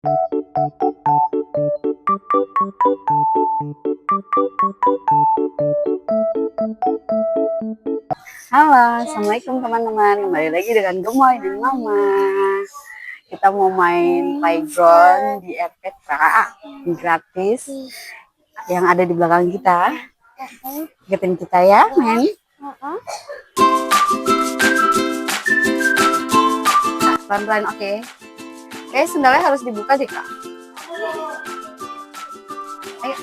Halo, assalamualaikum teman-teman. Kembali lagi dengan Gemoy dan Mama. Kita mau main playground di RPK gratis yang ada di belakang kita. Ikutin kita ya, main. Pelan-pelan, oke. Oke, sendalnya harus dibuka deh, Kak. Ayo.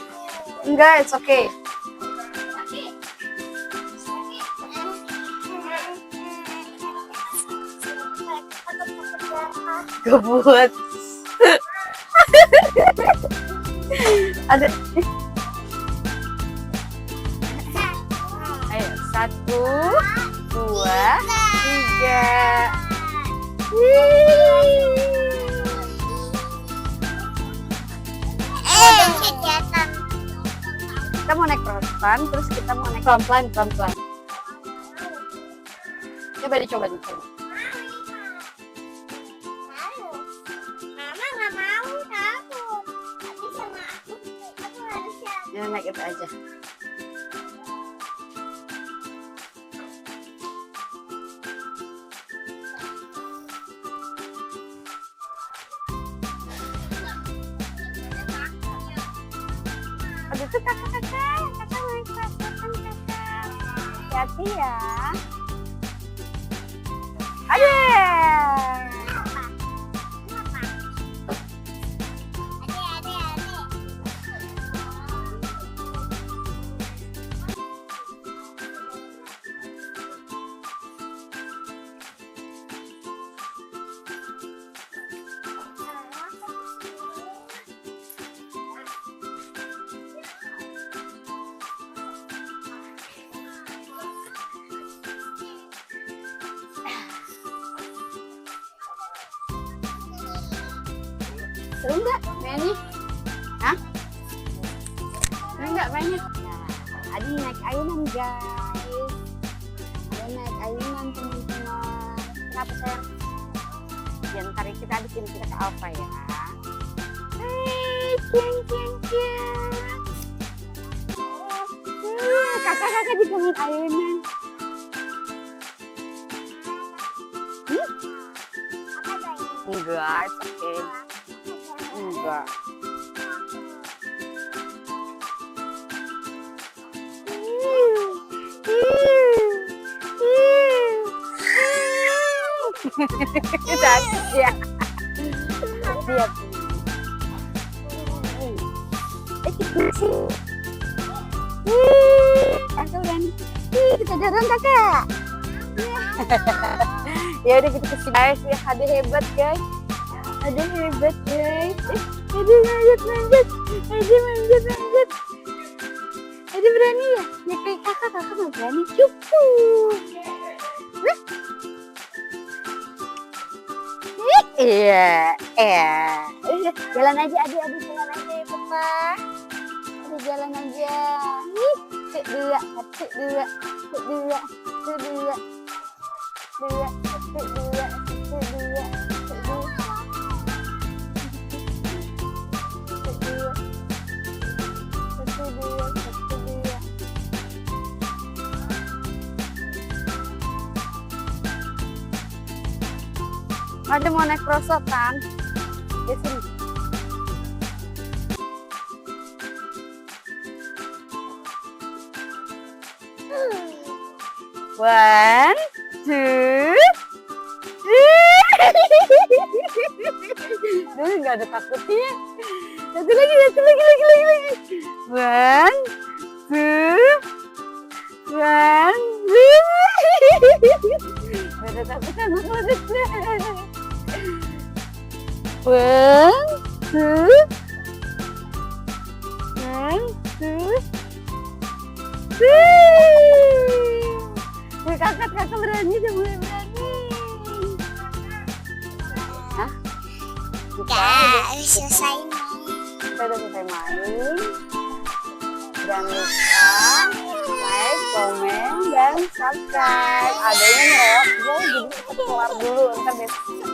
Enggak, it's okay. Gebut. Ada. Ayo, 1, 2, 3. Kita mau naik pelan, terus kita mau naik pelan-pelan. Coba dicoba. Ya, naik itu aja. Aduh, itu kakak naik perasaan kakak. Hati-hati ya. Seru nggak mainnya? Hah? Seru nggak mainnya? Nah, Adi naik ayunan guys. Adi naik ayunan teman-teman. Kenapa sayang? Ya ntar kita abis ini kita ke Alfa ya. Kakak juga main ayunan. Enggak, it's okay. Enggak. Sakit ya. Lihat. Kita jalan kakak. Ya udah kita kesini guys. Ya ada hebat guys. Ada hebat guys. Ada manjat. Ada berani ya? Ya kayak kakak mau berani cukup. Iya. Jalan aja Adi jalan aja ya papa. Adi jalan aja. Dua. Ada mau naik perosotan di sini. One, two, three. Dulu nggak ada takutnya. Satu lagi. One, two. Nggak ada takutnya anak modusnya. 1, 2. Kakak berani, udah mulai berani. Hah? Udah selesai main. Kita udah selesai main. Jangan lupa like, komen, dan subscribe. Adanya ngerok, jadi kita keluar dulu. Ntar besok